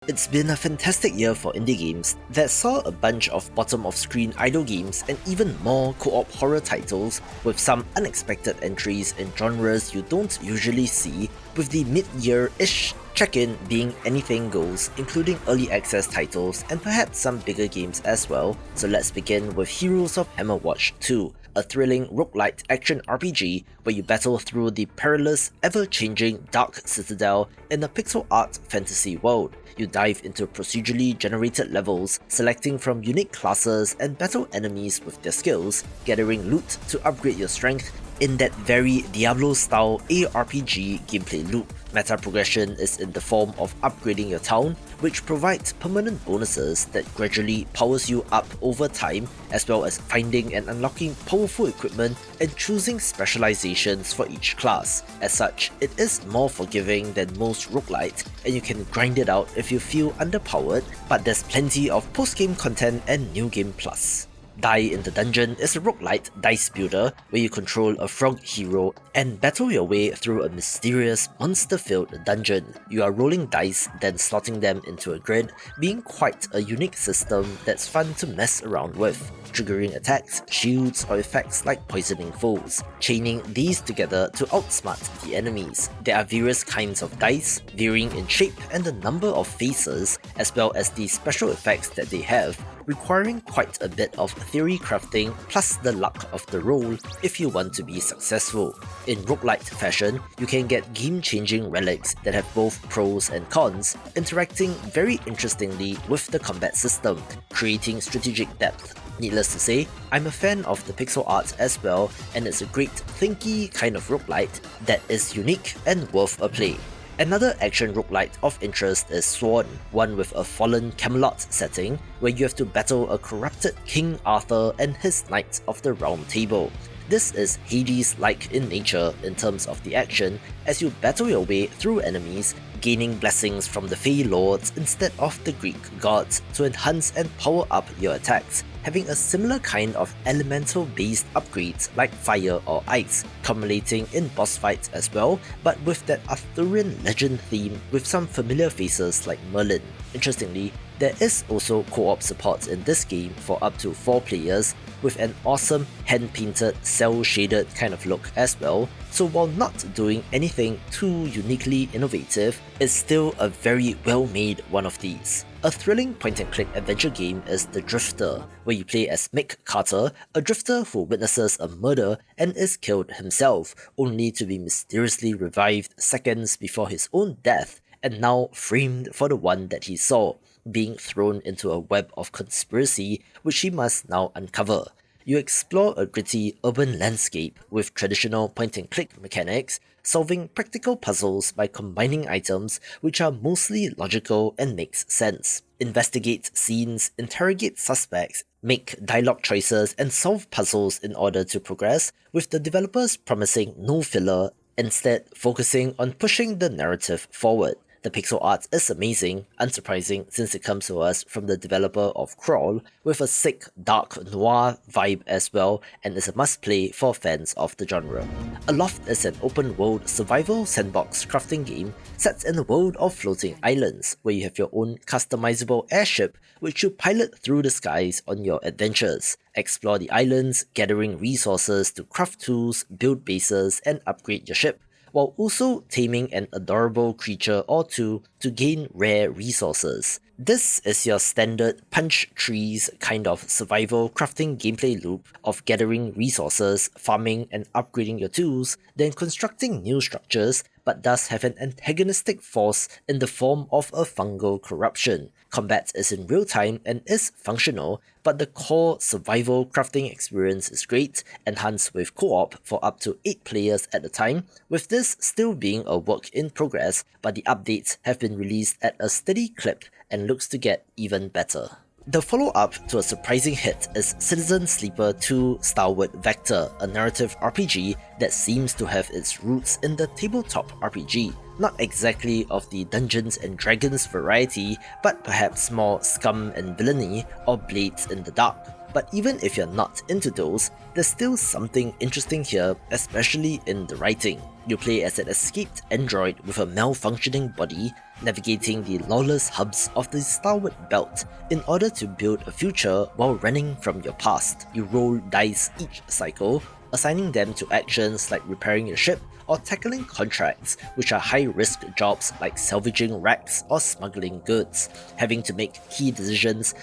It's been a fantastic year for indie games that saw a bunch of bottom-of-screen idle games and even more co-op horror titles, with some unexpected entries in genres you don't usually see, with the mid-year-ish check-in being anything goes, including early access titles and perhaps some bigger games as well. So let's begin with Heroes of Hammerwatch II, a thrilling roguelite action RPG where you battle through the perilous, ever-changing Dark Citadel in a pixel art fantasy world. You dive into procedurally generated levels, selecting from unique classes and battle enemies with their skills, gathering loot to upgrade your strength in that very Diablo-style ARPG gameplay loop. Meta progression is in the form of upgrading your town, which provides permanent bonuses that gradually powers you up over time, as well as finding and unlocking powerful equipment and choosing specializations for each class. As such, it is more forgiving than most roguelites, and you can grind it out if you feel underpowered, but there's plenty of post-game content and new game plus. Die in the Dungeon is a roguelite dice builder where you control a frog hero and battle your way through a mysterious, monster-filled dungeon. You are rolling dice, then slotting them into a grid, being quite a unique system that's fun to mess around with, triggering attacks, shields, or effects like poisoning foes, chaining these together to outsmart the enemies. There are various kinds of dice, varying in shape and the number of faces, as well as the special effects that they have, requiring quite a bit of theory crafting plus the luck of the roll if you want to be successful. In roguelite fashion, you can get game-changing relics that have both pros and cons, interacting very interestingly with the combat system, creating strategic depth. Needless to say, I'm a fan of the pixel art as well, and it's a great thinky kind of roguelite that is unique and worth a play. Another action roguelite of interest is Sworn, one with a fallen Camelot setting, where you have to battle a corrupted King Arthur and his Knights of the Round Table. This is Hades-like in nature in terms of the action, as you battle your way through enemies, gaining blessings from the Fey Lords instead of the Greek gods to enhance and power up your attacks, having a similar kind of elemental-based upgrades like fire or ice, culminating in boss fights as well, but with that Arthurian legend theme with some familiar faces like Merlin. Interestingly, there is also co-op support in this game for up to 4 players, with an awesome hand-painted, cel-shaded kind of look as well, so while not doing anything too uniquely innovative, it's still a very well-made one of these. A thrilling point-and-click adventure game is The Drifter, where you play as Mick Carter, a drifter who witnesses a murder and is killed himself, only to be mysteriously revived seconds before his own death, and now framed for the one that he saw, being thrown into a web of conspiracy which he must now uncover. You explore a gritty urban landscape with traditional point-and-click mechanics, solving practical puzzles by combining items which are mostly logical and makes sense. Investigate scenes, interrogate suspects, make dialogue choices, and solve puzzles in order to progress, with the developers promising no filler, instead focusing on pushing the narrative forward. The pixel art is amazing, unsurprising since it comes to us from the developer of Crawl, with a sick, dark noir vibe as well, and is a must-play for fans of the genre. Aloft is an open-world survival sandbox crafting game set in a world of floating islands, where you have your own customizable airship which you pilot through the skies on your adventures. Explore the islands, gathering resources to craft tools, build bases, and upgrade your ship, while also taming an adorable creature or two to gain rare resources. This is your standard punch trees kind of survival crafting gameplay loop of gathering resources, farming and upgrading your tools, then constructing new structures, but does have an antagonistic force in the form of a fungal corruption. Combat is in real time and is functional, but the core survival crafting experience is great, enhanced with co-op for up to 8 players at a time, with this still being a work in progress, but the updates have been released at a steady clip and looks to get even better. The follow-up to a surprising hit is Citizen Sleeper 2 Starward Vector, a narrative RPG that seems to have its roots in the tabletop RPG. Not exactly of the Dungeons and Dragons variety, but perhaps more scum and villainy or blades in the dark. but even if you're not into those, there's still something interesting here, especially in the writing. You play as an escaped android with a malfunctioning body, navigating the lawless hubs of the Starward belt in order to build a future while running from your past. You roll dice each cycle, assigning them to actions like repairing your ship or tackling contracts, which are high-risk jobs like salvaging wrecks or smuggling goods, having to make key decisions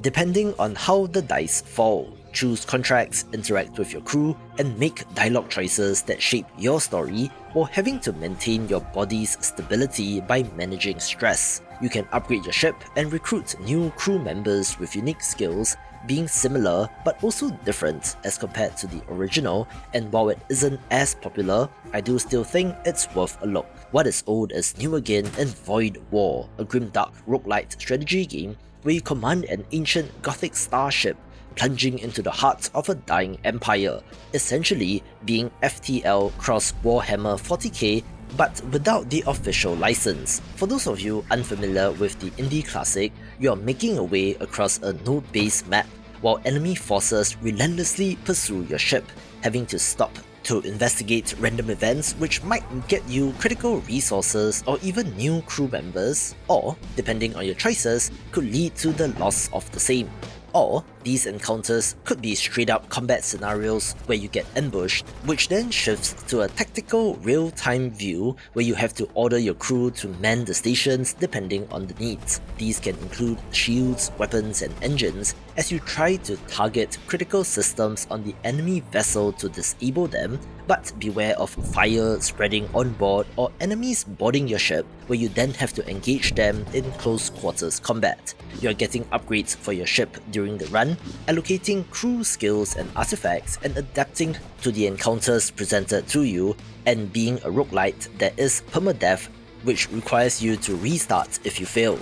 depending on how the dice fall. Choose contracts, interact with your crew, and make dialogue choices that shape your story, while having to maintain your body's stability by managing stress. You can upgrade your ship and recruit new crew members with unique skills, being similar but also different as compared to the original, and while it isn't as popular, I do still think it's worth a look. What is old is new again in Void War, a grimdark roguelite strategy game where you command an ancient gothic starship plunging into the heart of a dying empire, essentially being FTL cross Warhammer 40k but without the official license. For those of you unfamiliar with the indie classic, you are making your way across a node-based map while enemy forces relentlessly pursue your ship, having to stop to investigate random events which might get you critical resources or even new crew members, or, depending on your choices, could lead to the loss of the same. Or, these encounters could be straight up combat scenarios where you get ambushed, which then shifts to a tactical real-time view where you have to order your crew to man the stations depending on the needs. These can include shields, weapons, and engines as you try to target critical systems on the enemy vessel to disable them, but beware of fire spreading on board or enemies boarding your ship where you then have to engage them in close quarters combat. You are getting upgrades for your ship during the run, allocating crew skills and artifacts and adapting to the encounters presented to you, and being a roguelite that is permadeath, which requires you to restart if you fail.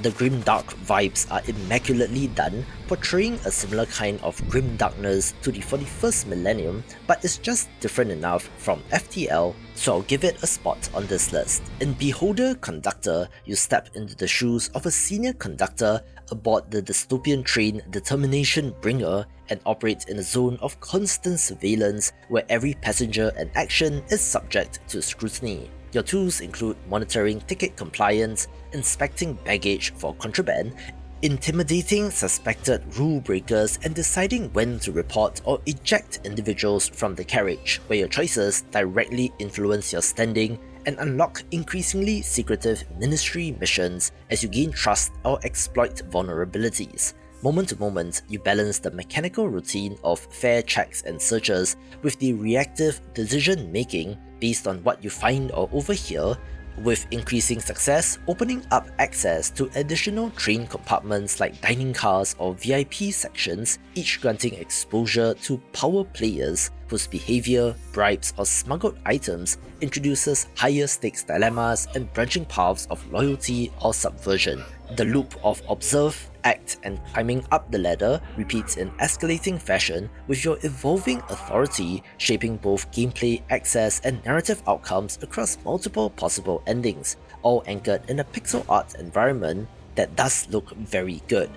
The grimdark vibes are immaculately done, portraying a similar kind of grimdarkness to the 41st millennium, but it's just different enough from FTL, so I'll give it a spot on this list. In Beholder Conductor, you step into the shoes of a senior conductor aboard the dystopian train Determination Bringer and operate in a zone of constant surveillance where every passenger and action is subject to scrutiny. Your tools include monitoring ticket compliance, inspecting baggage for contraband, intimidating suspected rule breakers, and deciding when to report or eject individuals from the carriage, where your choices directly influence your standing and unlock increasingly secretive ministry missions as you gain trust or exploit vulnerabilities. Moment to moment, you balance the mechanical routine of fair checks and searches with the reactive decision-making based on what you find or overhear, with increasing success opening up access to additional train compartments like dining cars or VIP sections, each granting exposure to power players whose behavior, bribes, or smuggled items introduces higher stakes dilemmas and branching paths of loyalty or subversion. The loop of observe, act, and climbing up the ladder repeats in escalating fashion, with your evolving authority shaping both gameplay access and narrative outcomes across multiple possible endings, all anchored in a pixel art environment that does look very good.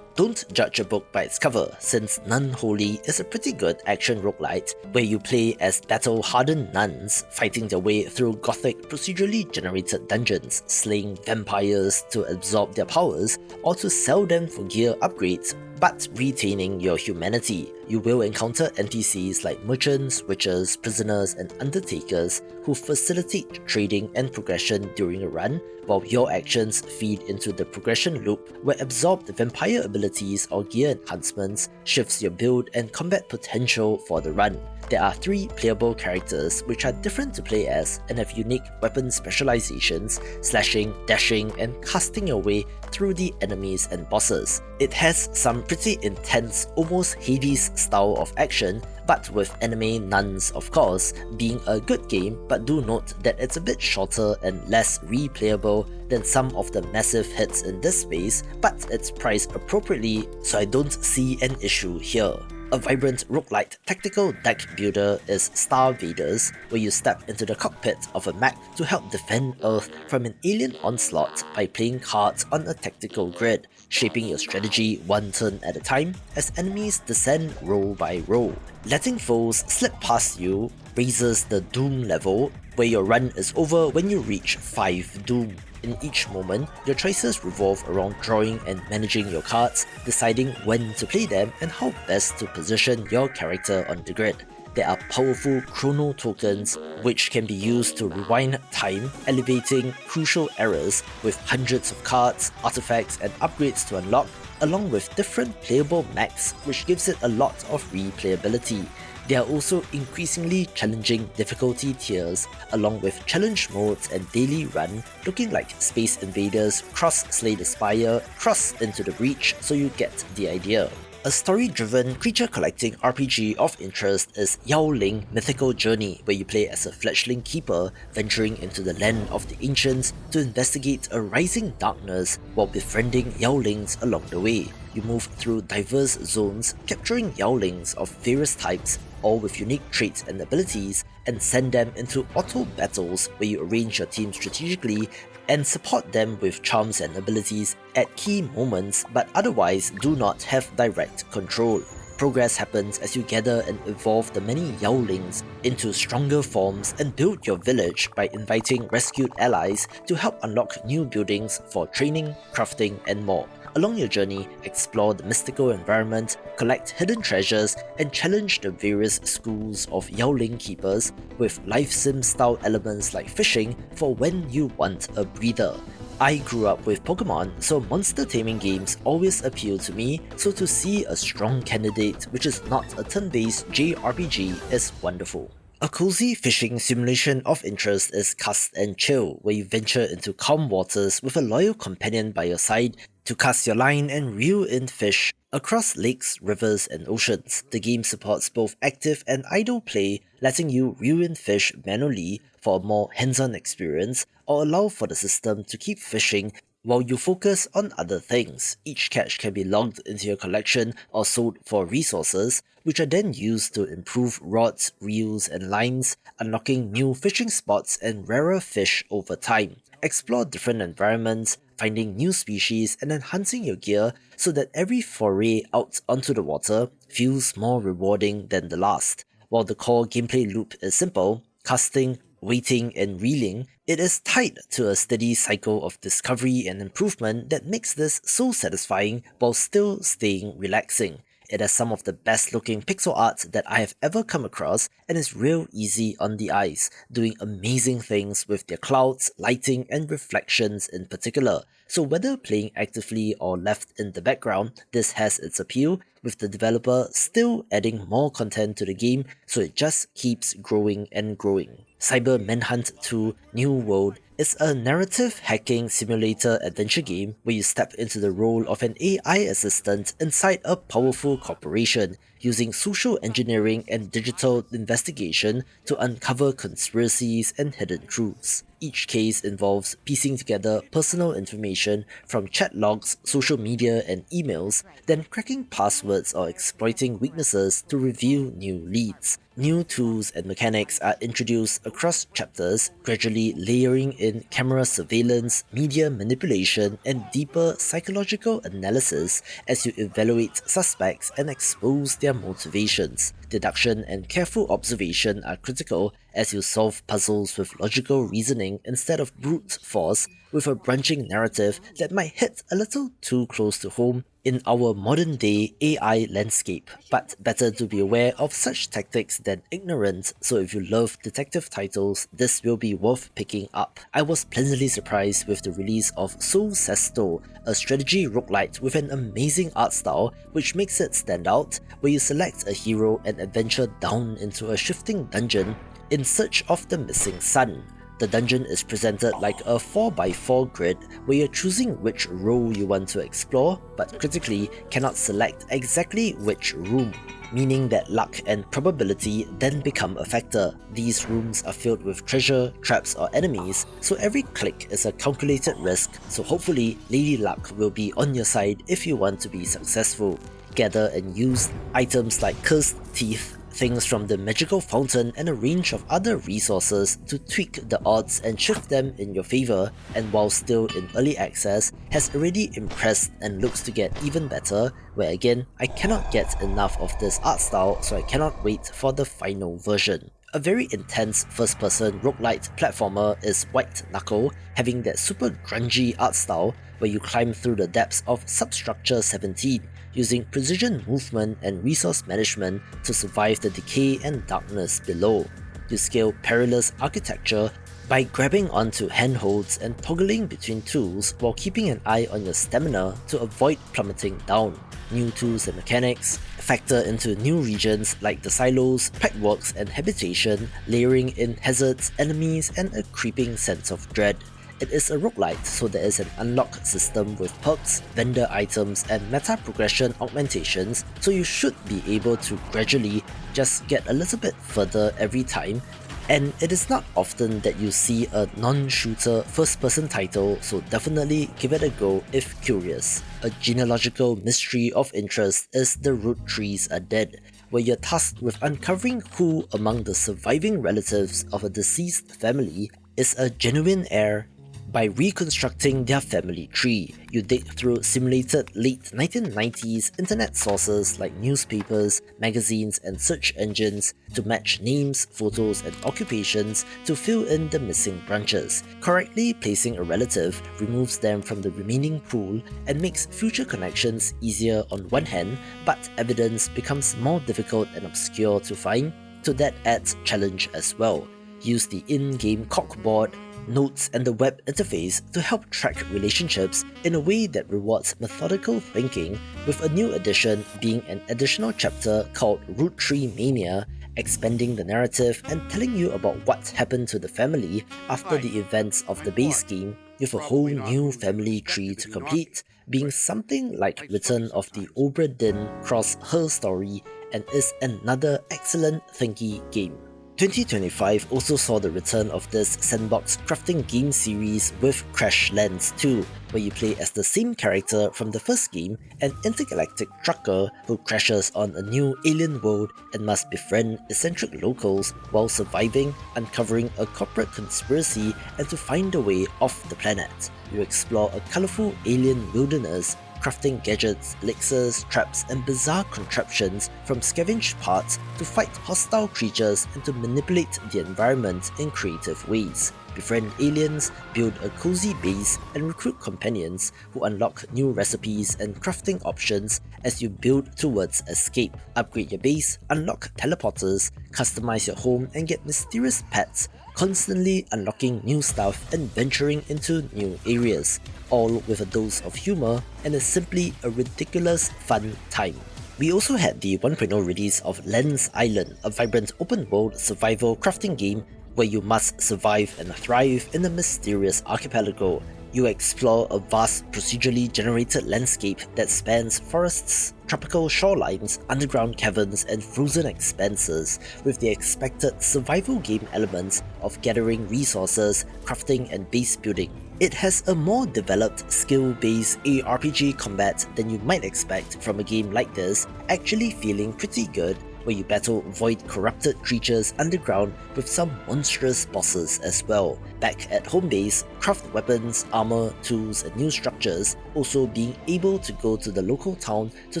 Don't judge a book by its cover, since Nunholy is a pretty good action roguelite where you play as battle-hardened nuns fighting their way through gothic procedurally generated dungeons, slaying vampires to absorb their powers or to sell them for gear upgrades, but retaining your humanity. You will encounter NPCs like merchants, witches, prisoners, and undertakers who facilitate trading and progression during a run, while your actions feed into the progression loop where absorbed vampire abilities or gear enhancements shifts your build and combat potential for the run. There are 3 playable characters which are different to play as and have unique weapon specializations, slashing, dashing, and casting your way through the enemies and bosses. It has some pretty intense, almost Hades style of action, but with anime nuns of course, being a good game, but do note that it's a bit shorter and less replayable than some of the massive hits in this space, but it's priced appropriately, so I don't see an issue here. A vibrant roguelite tactical deck builder is StarVaders, where you step into the cockpit of a mech to help defend Earth from an alien onslaught by playing cards on a tactical grid, shaping your strategy one turn at a time as enemies descend row by row. Letting foes slip past you raises the Doom level, where your run is over when you reach 5 Doom. In each moment, your choices revolve around drawing and managing your cards, deciding when to play them and how best to position your character on the grid. There are powerful chrono tokens which can be used to rewind time, elevating crucial errors with hundreds of cards, artifacts and upgrades to unlock, along with different playable mechs which gives it a lot of replayability. There are also increasingly challenging difficulty tiers, along with challenge modes and daily run looking like Space Invaders, Slay the Spire, Cross into the Breach, so you get the idea. A story-driven creature-collecting RPG of interest is Yaoling Mythical Journey, where you play as a fledgling keeper venturing into the land of the ancients to investigate a rising darkness while befriending Yaolings along the way. You move through diverse zones, capturing Yaolings of various types, all with unique traits and abilities, and send them into auto battles where you arrange your team strategically and support them with charms and abilities at key moments, but otherwise do not have direct control. Progress happens as you gather and evolve the many Yaolings into stronger forms and build your village by inviting rescued allies to help unlock new buildings for training, crafting, and more. Along your journey, explore the mystical environment, collect hidden treasures, and challenge the various schools of Yaoling keepers with life sim style elements like fishing for when you want a breather. I grew up with Pokemon, so monster taming games always appeal to me, so to see a strong candidate which is not a turn-based JRPG is wonderful. A cozy fishing simulation of interest is Cast and Chill, where you venture into calm waters with a loyal companion by your side to cast your line and reel in fish across lakes, rivers, and oceans. The game supports both active and idle play, letting you reel in fish manually for a more hands-on experience, or allow for the system to keep fishing while you focus on other things. Each catch can be logged into your collection or sold for resources, which are then used to improve rods, reels, and lines, unlocking new fishing spots and rarer fish over time. Explore different environments, finding new species, and enhancing your gear so that every foray out onto the water feels more rewarding than the last. While the core gameplay loop is simple, casting, waiting, and reeling, it is tied to a steady cycle of discovery and improvement that makes this so satisfying while still staying relaxing. It has some of the best looking pixel art that I have ever come across and is real easy on the eyes, doing amazing things with their clouds, lighting, and reflections in particular. So whether playing actively or left in the background, this has its appeal, with the developer still adding more content to the game, so it just keeps growing and growing. Cybermanhunt II New World is a narrative hacking simulator adventure game where you step into the role of an AI assistant inside a powerful corporation, using social engineering and digital investigation to uncover conspiracies and hidden truths. Each case involves piecing together personal information from chat logs, social media, and emails, then cracking passwords or exploiting weaknesses to reveal new leads. New tools and mechanics are introduced across chapters, gradually layering in camera surveillance, media manipulation, and deeper psychological analysis as you evaluate suspects and expose their motivations. Deduction and careful observation are critical as you solve puzzles with logical reasoning instead of brute force, with a branching narrative that might hit a little too close to home in our modern-day AI landscape, but better to be aware of such tactics than ignorant, so if you love detective titles, this will be worth picking up. I was pleasantly surprised with the release of Sol Cesto, a strategy roguelite with an amazing art style which makes it stand out, where you select a hero and adventure down into a shifting dungeon in search of the missing son. The dungeon is presented like a 4x4 grid where you're choosing which row you want to explore, but critically cannot select exactly which room, meaning that luck and probability then become a factor. These rooms are filled with treasure, traps, or enemies, so every click is a calculated risk, so hopefully Lady Luck will be on your side if you want to be successful. gather and use items like cursed teeth, things from the magical fountain, and a range of other resources to tweak the odds and shift them in your favour, and while still in early access, has already impressed and looks to get even better, where again, I cannot get enough of this art style, so I cannot wait for the final version. A very intense first-person roguelite platformer is White Knuckle, having that super grungy art style where you climb through the depths of Substructure 17, using precision movement and resource management to survive the decay and darkness below. You scale perilous architecture by grabbing onto handholds and toggling between tools while keeping an eye on your stamina to avoid plummeting down. New tools and mechanics factor into new regions like the silos, pipeworks and habitation, layering in hazards, enemies and a creeping sense of dread. It is a roguelite, so there is an unlock system with perks, vendor items and meta progression augmentations, so you should be able to gradually just get a little bit further every time. And it is not often that you see a non-shooter first-person title, so definitely give it a go if curious. A genealogical mystery of interest is The Roottrees Are Dead, where you're tasked with uncovering who among the surviving relatives of a deceased family is a genuine heir. By reconstructing their family tree, you dig through simulated late 1990s internet sources like newspapers, magazines and search engines to match names, photos and occupations to fill in the missing branches. Correctly placing a relative removes them from the remaining pool and makes future connections easier on one hand, but evidence becomes more difficult and obscure to find, so that adds challenge as well. Use the in-game corkboard, notes and the web interface to help track relationships in a way that rewards methodical thinking, with a new addition being an additional chapter called Roottree Mania, expanding the narrative and telling you about what happened to the family after the events of the base game, with a whole new family tree to complete, being something like Return of the Obra Dinn cross Her Story, and is another excellent thinky game. 2025 also saw the return of this sandbox crafting game series with Crashlands 2, where you play as the same character from the first game, an intergalactic trucker who crashes on a new alien world and must befriend eccentric locals while surviving, uncovering a corporate conspiracy and to find a way off the planet. You explore a colourful alien wilderness, crafting gadgets, elixirs, traps and bizarre contraptions, from scavenged parts to fight hostile creatures and to manipulate the environment in creative ways. Befriend aliens, build a cozy base and recruit companions who unlock new recipes and crafting options as you build towards escape. Upgrade your base, unlock teleporters, customize your home and get mysterious pets, constantly unlocking new stuff and venturing into new areas, all with a dose of humour and is simply a ridiculous fun time. We also had the 1.0 release of Lens Island, a vibrant open-world survival crafting game where you must survive and thrive in a mysterious archipelago. You explore a vast procedurally generated landscape that spans forests, tropical shorelines, underground caverns and frozen expanses, with the expected survival game elements of gathering resources, crafting and base building. It has a more developed skill-based ARPG combat than you might expect from a game like this, actually feeling pretty good, where you battle void corrupted creatures underground with some monstrous bosses as well. Back at home base, craft weapons, armor, tools and new structures, also being able to go to the local town to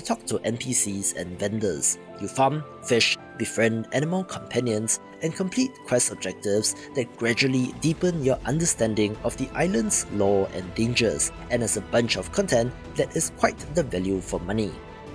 talk to NPCs and vendors. You farm, fish, befriend animal companions, and complete quest objectives that gradually deepen your understanding of the island's lore and dangers, and has a bunch of content that is quite the value for money.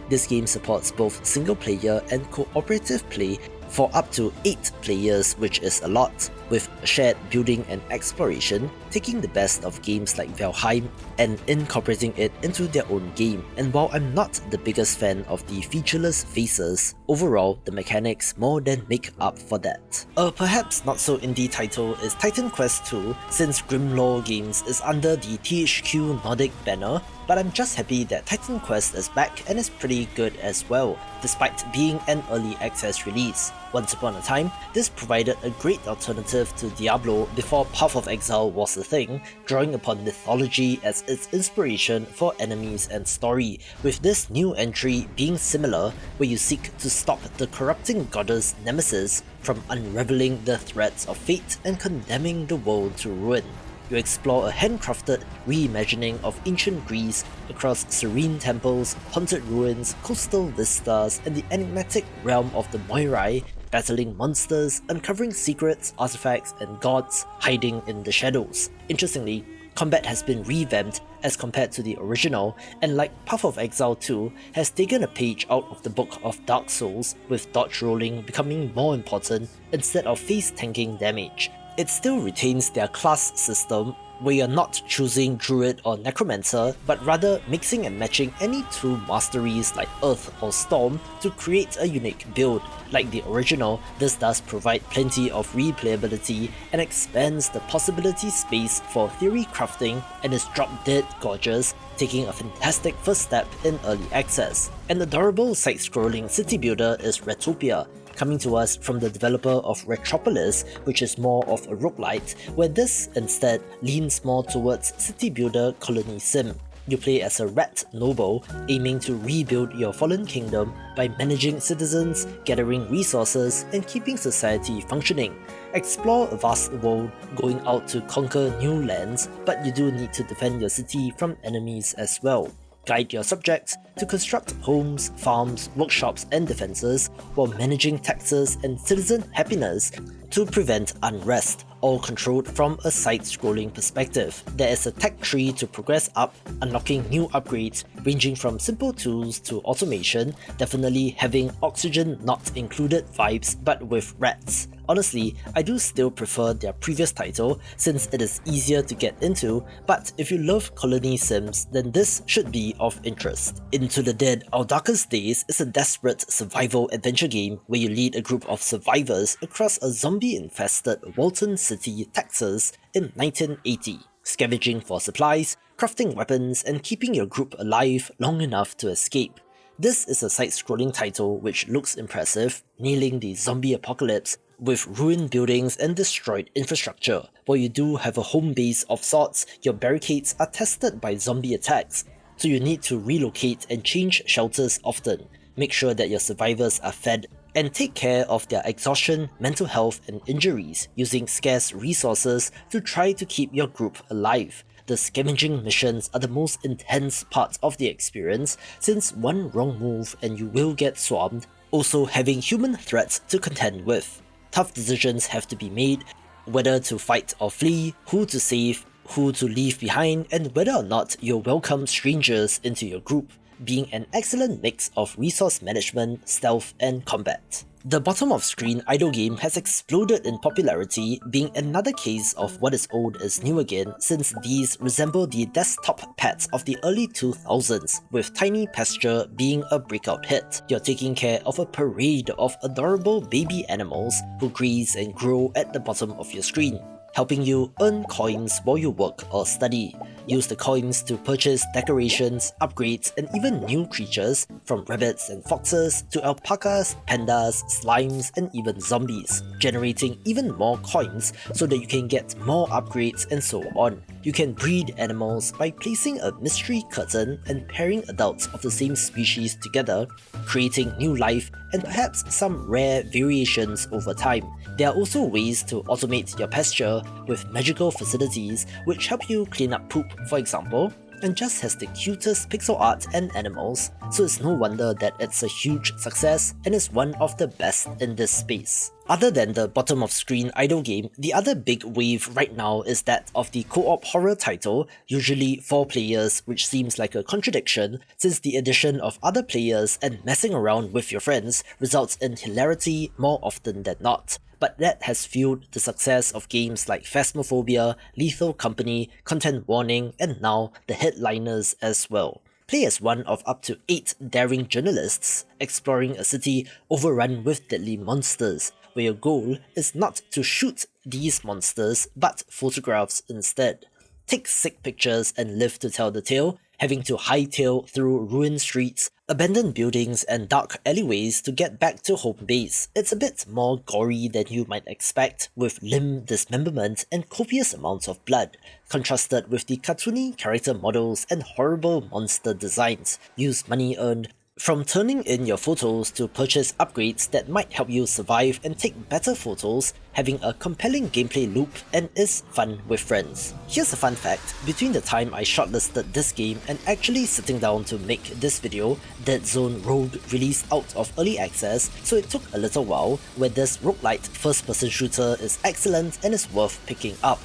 This game supports both single player and cooperative play for up to 8 players, which is a lot, with shared building and exploration, taking the best of games like Valheim and incorporating it into their own game. And while I'm not the biggest fan of the featureless faces, overall the mechanics more than make up for that. A perhaps not so indie title is Titan Quest II, since Grimlore Games is under the THQ Nordic banner, but I'm just happy that Titan Quest is back and is pretty good as well, despite being an early access release. Once upon a time, this provided a great alternative to Diablo before Path of Exile was a thing, drawing upon mythology as its inspiration for enemies and story, with this new entry being similar, where you seek to stop the corrupting goddess Nemesis from unraveling the threads of fate and condemning the world to ruin. You explore a handcrafted reimagining of ancient Greece across serene temples, haunted ruins, coastal vistas, and the enigmatic realm of the Moirai, battling monsters, uncovering secrets, artifacts, and gods hiding in the shadows. Interestingly, combat has been revamped as compared to the original, and like Path of Exile 2, has taken a page out of the book of Dark Souls, with dodge rolling becoming more important instead of face tanking damage. It still retains their class system, where you're not choosing Druid or Necromancer, but rather mixing and matching any two masteries like Earth or Storm to create a unique build. Like the original, this does provide plenty of replayability and expands the possibility space for theory crafting, and is drop-dead gorgeous, taking a fantastic first step in early access. An adorable side-scrolling city builder is Ratopia, coming to us from the developer of Ratopia, which is more of a roguelite, where this instead leans more towards city builder colony sim. You play as a rat noble, aiming to rebuild your fallen kingdom by managing citizens, gathering resources, and keeping society functioning. Explore a vast world, going out to conquer new lands, but you do need to defend your city from enemies as well. Guide your subjects to construct homes, farms, workshops, and defences, while managing taxes and citizen happiness to prevent unrest, all controlled from a side-scrolling perspective. There is a tech tree to progress up, unlocking new upgrades ranging from simple tools to automation, definitely having oxygen not included vibes but with rats. Honestly, I do still prefer their previous title since it is easier to get into, but if you love colony sims, then this should be of interest. Into the Dead, Our Darkest Days is a desperate survival adventure game where you lead a group of survivors across a zombie-infested Walton City, Texas in 1980, scavenging for supplies, crafting weapons, and keeping your group alive long enough to escape. This is a side-scrolling title which looks impressive, nailing the zombie apocalypse with ruined buildings and destroyed infrastructure. While you do have a home base of sorts, your barricades are tested by zombie attacks, so you need to relocate and change shelters often. Make sure that your survivors are fed, and take care of their exhaustion, mental health, and injuries, using scarce resources to try to keep your group alive. The scavenging missions are the most intense part of the experience, since one wrong move and you will get swarmed, also having human threats to contend with. Tough decisions have to be made, whether to fight or flee, who to save, who to leave behind, and whether or not you'll welcome strangers into your group, being an excellent mix of resource management, stealth, and combat. The bottom-of-screen idle game has exploded in popularity, being another case of what is old is new again, since these resemble the desktop pads of the early 2000s, with Tiny Pasture being a breakout hit. You're taking care of a parade of adorable baby animals who graze and grow at the bottom of your screen, helping you earn coins while you work or study. Use the coins to purchase decorations, upgrades, and even new creatures, from rabbits and foxes to alpacas, pandas, slimes, and even zombies, generating even more coins so that you can get more upgrades and so on. You can breed animals by placing a mystery curtain and pairing adults of the same species together, creating new life and perhaps some rare variations over time. There are also ways to automate your pasture with magical facilities which help you clean up poop, for example, and just has the cutest pixel art and animals, so it's no wonder that it's a huge success and is one of the best in this space. Other than the bottom-of-screen idle game, the other big wave right now is that of the co-op horror title, usually 4 players, which seems like a contradiction since the addition of other players and messing around with your friends results in hilarity more often than not. But that has fueled the success of games like Phasmophobia, Lethal Company, Content Warning, and now the headliners as well. Play as one of up to 8 daring journalists, exploring a city overrun with deadly monsters, where your goal is not to shoot these monsters, but photographs instead. Take sick pictures and live to tell the tale, having to hightail through ruined streets, abandoned buildings, and dark alleyways to get back to home base. It's a bit more gory than you might expect, with limb dismemberment and copious amounts of blood, contrasted with the cartoony character models and horrible monster designs. Use money earned from turning in your photos to purchase upgrades that might help you survive and take better photos, having a compelling gameplay loop, and is fun with friends. Here's a fun fact: between the time I shortlisted this game and actually sitting down to make this video, Deadzone Rogue released out of early access, so it took a little while, where this roguelite first-person shooter is excellent and is worth picking up.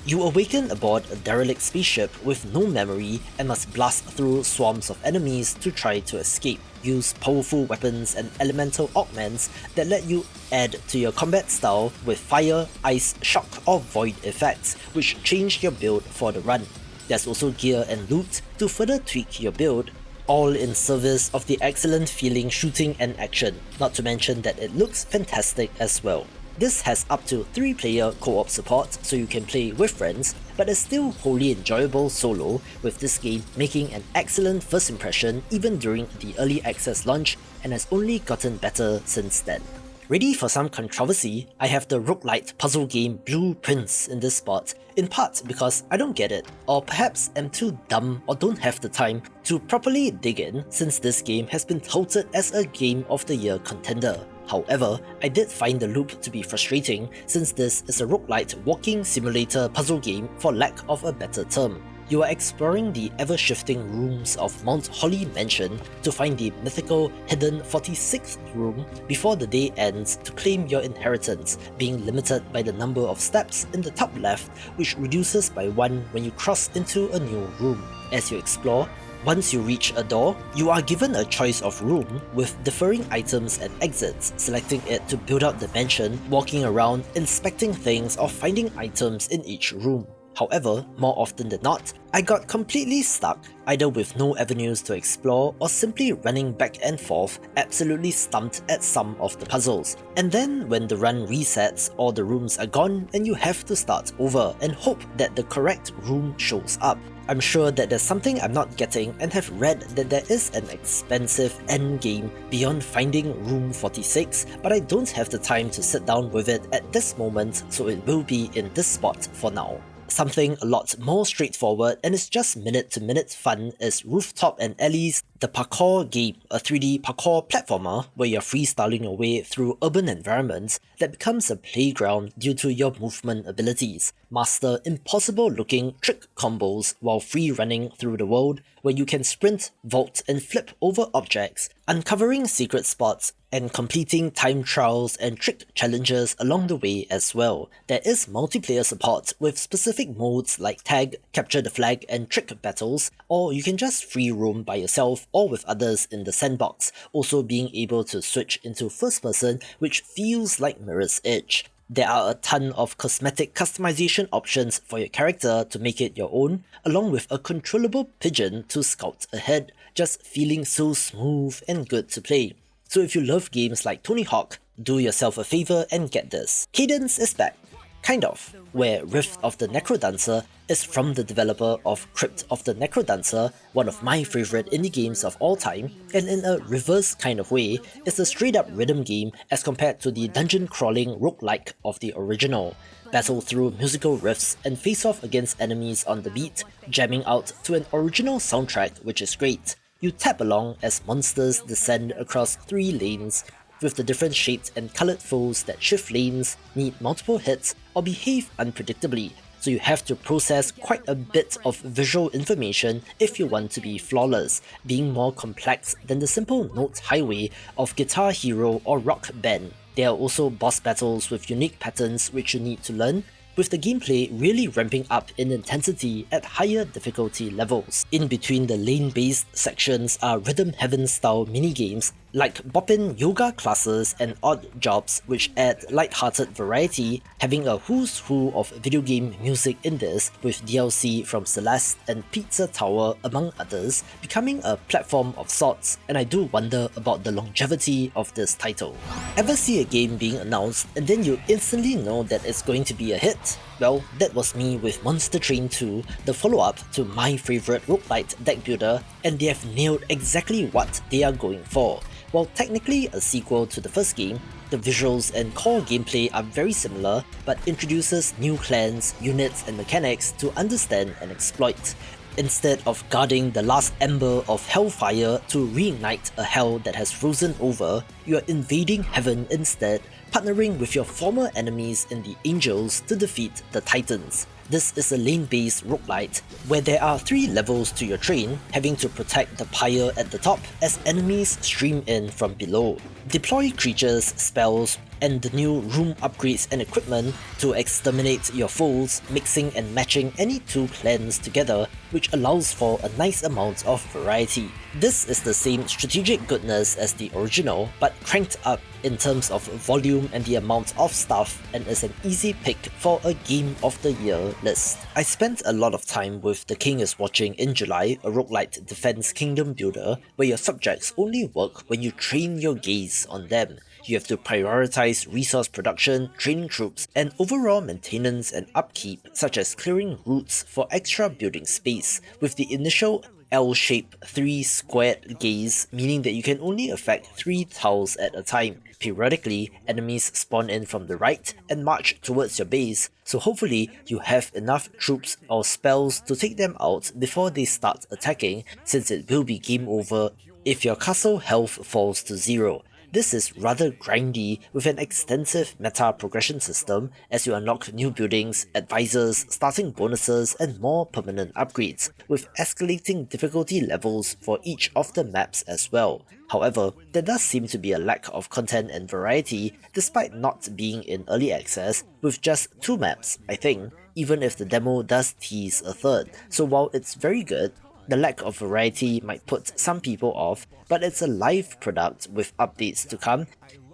You awaken aboard a derelict spaceship with no memory and must blast through swarms of enemies to try to escape. Use powerful weapons and elemental augments that let you add to your combat style with fire, ice, shock or void effects, which change your build for the run. There's also gear and loot to further tweak your build, all in service of the excellent feeling shooting and action, not to mention that it looks fantastic as well. This has up to 3-player co-op support, so you can play with friends, but is still wholly enjoyable solo, with this game making an excellent first impression even during the early access launch and has only gotten better since then. Ready for some controversy? I have the roguelite puzzle game Blue Prince in this spot, in part because I don't get it, or perhaps am too dumb or don't have the time to properly dig in, since this game has been touted as a Game of the Year contender. However, I did find the loop to be frustrating, since this is a roguelite walking simulator puzzle game for lack of a better term. You are exploring the ever-shifting rooms of Mount Holly Mansion to find the mythical hidden 46th room before the day ends to claim your inheritance, being limited by the number of steps in the top left, which reduces by 1 when you cross into a new room. As you explore, once you reach a door, you are given a choice of room with differing items and exits, selecting it to build out the mansion, walking around, inspecting things or finding items in each room. However, more often than not, I got completely stuck, either with no avenues to explore or simply running back and forth, absolutely stumped at some of the puzzles. And then when the run resets, all the rooms are gone and you have to start over and hope that the correct room shows up. I'm sure that there's something I'm not getting and have read that there is an expensive endgame beyond finding room 46, but I don't have the time to sit down with it at this moment, so it will be in this spot for now. Something a lot more straightforward and is just minute-to-minute fun is Rooftop and Alley's The Parkour Game, a 3D parkour platformer where you're freestyling your way through urban environments that becomes a playground due to your movement abilities. Master impossible-looking trick combos while free-running through the world, where you can sprint, vault, and flip over objects, uncovering secret spots, and completing time trials and trick challenges along the way as well. There is multiplayer support with specific modes like tag, capture the flag, and trick battles, or you can just free roam by yourself or with others in the sandbox, also being able to switch into first person, which feels like Mirror's Edge. There are a ton of cosmetic customization options for your character to make it your own, along with a controllable pigeon to scout ahead, just feeling so smooth and good to play. So if you love games like Tony Hawk, do yourself a favor and get this. Cadence is back. Kind of, where Rift of the Necrodancer is from the developer of Crypt of the Necrodancer, one of my favourite indie games of all time, and in a reverse kind of way, it's a straight up rhythm game as compared to the dungeon crawling roguelike of the original. Battle through musical riffs and face off against enemies on the beat, jamming out to an original soundtrack which is great. You tap along as monsters descend across 3 lanes, with the different shaped and coloured foes that shift lanes, need multiple hits, or behave unpredictably, so you have to process quite a bit of visual information if you want to be flawless, being more complex than the simple note highway of Guitar Hero or Rock Band. There are also boss battles with unique patterns which you need to learn, with the gameplay really ramping up in intensity at higher difficulty levels. In between the lane-based sections are Rhythm Heaven-style minigames like boppin' yoga classes and odd jobs, which add light-hearted variety, having a who's who of video game music in this, with DLC from Celeste and Pizza Tower among others, becoming a platform of sorts, and I do wonder about the longevity of this title. Ever see a game being announced and then you instantly know that it's going to be a hit? Well, that was me with Monster Train 2, the follow-up to my favourite roguelite deck builder, and they have nailed exactly what they are going for. While technically a sequel to the first game, the visuals and core gameplay are very similar, but introduces new clans, units and mechanics to understand and exploit. Instead of guarding the last ember of hellfire to reignite a hell that has frozen over, you are invading heaven instead, partnering with your former enemies in the Angels to defeat the Titans. This is a lane-based roguelite, where there are 3 levels to your train, having to protect the pyre at the top as enemies stream in from below. Deploy creatures, spells, and the new room upgrades and equipment to exterminate your foes, mixing and matching any 2 clans together, which allows for a nice amount of variety. This is the same strategic goodness as the original, but cranked up in terms of volume and the amount of stuff, and is an easy pick for a Game of the Year list. I spent a lot of time with The King is Watching in July, a roguelite defense kingdom builder, where your subjects only work when you train your gaze on them. You have to prioritize resource production, training troops, and overall maintenance and upkeep, such as clearing routes for extra building space, with the initial L-shaped 3 squared gaze, meaning that you can only affect 3 tiles at a time. Periodically, enemies spawn in from the right and march towards your base, so hopefully you have enough troops or spells to take them out before they start attacking, since it will be game over if your castle health falls to 0. This is rather grindy with an extensive meta progression system as you unlock new buildings, advisors, starting bonuses and more permanent upgrades, with escalating difficulty levels for each of the maps as well. However, there does seem to be a lack of content and variety despite not being in early access, with just 2 maps, I think, even if the demo does tease a 3rd, so while it's very good, the lack of variety might put some people off, but it's a live product with updates to come,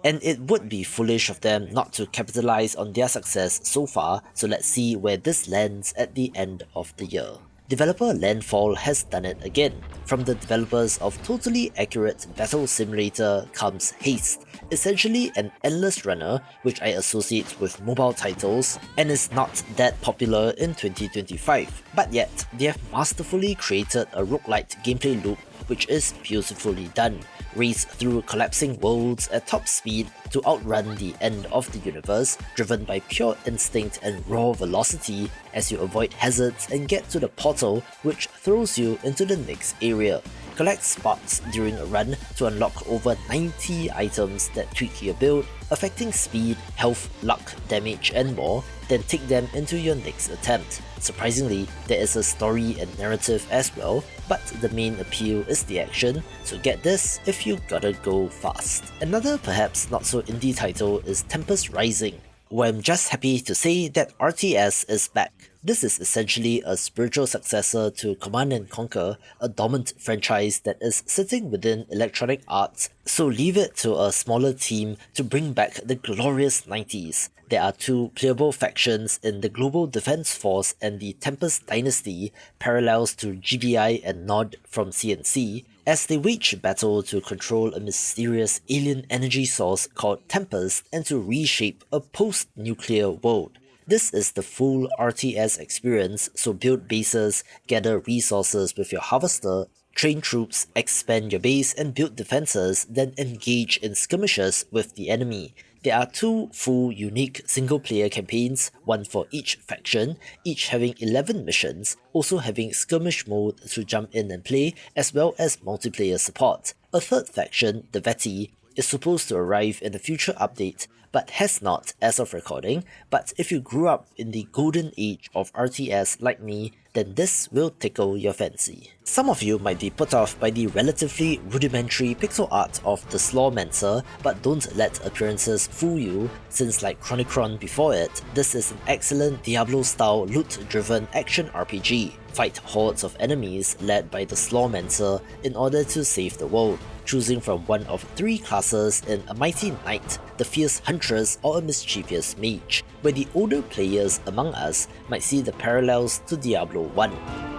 and it would be foolish of them not to capitalize on their success so far, so let's see where this lands at the end of the year. Developer Landfall has done it again. From the developers of totally accurate battle simulator comes Haste, essentially an endless runner which I associate with mobile titles and is not that popular in 2025, but yet they have masterfully created a roguelite gameplay loop which is beautifully done. Race through collapsing worlds at top speed to outrun the end of the universe, driven by pure instinct and raw velocity as you avoid hazards and get to the portal which throws you into the next area. Collect sparks during a run to unlock over 90 items that tweak your build, affecting speed, health, luck, damage and more, then take them into your next attempt. Surprisingly, there is a story and narrative as well, but the main appeal is the action, so get this if you gotta go fast. Another perhaps not so indie title is Tempest Rising, where I'm just happy to say that RTS is back. This is essentially a spiritual successor to Command & Conquer, a dormant franchise that is sitting within Electronic Arts, so leave it to a smaller team to bring back the glorious 90s. There are 2 playable factions in the Global Defense Force and the Tempest Dynasty, parallels to GBI and Nod from CNC, as they wage battle to control a mysterious alien energy source called Tempest and to reshape a post-nuclear world. This is the full RTS experience, so build bases, gather resources with your harvester, train troops, expand your base and build defenses, then engage in skirmishes with the enemy. There are 2 full unique single-player campaigns, one for each faction, each having 11 missions, also having skirmish mode to jump in and play, as well as multiplayer support. A 3rd faction, the Veti, is supposed to arrive in a future update, but has not as of recording, but if you grew up in the golden age of RTS like me, then this will tickle your fancy. Some of you might be put off by the relatively rudimentary pixel art of the Slawmancer, but don't let appearances fool you, since like Chronicron before it, this is an excellent Diablo-style loot-driven action RPG. Fight hordes of enemies led by the Slawmancer in order to save the world. choosing from one of 3 classes in a mighty knight, the fierce huntress, or a mischievous mage, where the older players among us might see the parallels to Diablo 1.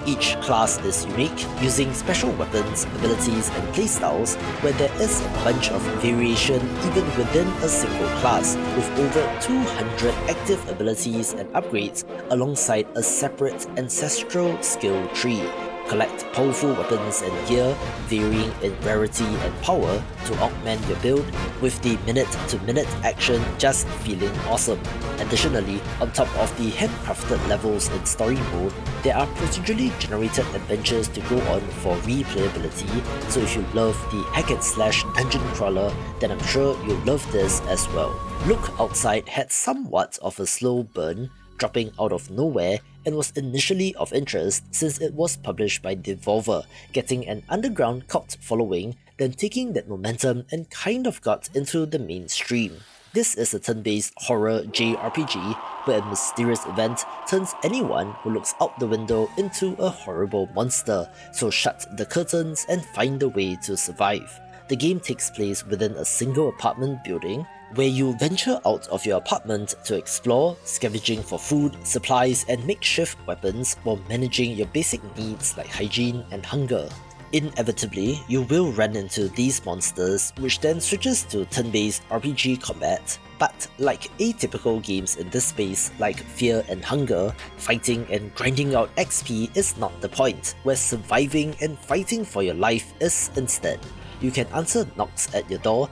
Each class is unique, using special weapons, abilities, and playstyles, where there is a bunch of variation even within a single class, with over 200 active abilities and upgrades alongside a separate ancestral skill tree. Collect powerful weapons and gear, varying in rarity and power, to augment your build, with the minute-to-minute action just feeling awesome. Additionally, on top of the handcrafted levels in story mode, there are procedurally generated adventures to go on for replayability, so if you love the hack-and-slash dungeon crawler, then I'm sure you'll love this as well. Look Outside had somewhat of a slow burn, dropping out of nowhere, and was initially of interest since it was published by Devolver, getting an underground cult following, then taking that momentum and kind of got into the mainstream. This is a turn-based horror JRPG where a mysterious event turns anyone who looks out the window into a horrible monster, so shut the curtains and find a way to survive. The game takes place within a single apartment building, where you venture out of your apartment to explore, scavenging for food, supplies, and makeshift weapons while managing your basic needs like hygiene and hunger. Inevitably, you will run into these monsters, which then switches to turn-based RPG combat, but like atypical games in this space like Fear and Hunger, fighting and grinding out XP is not the point, where surviving and fighting for your life is instead. You can answer knocks at your door,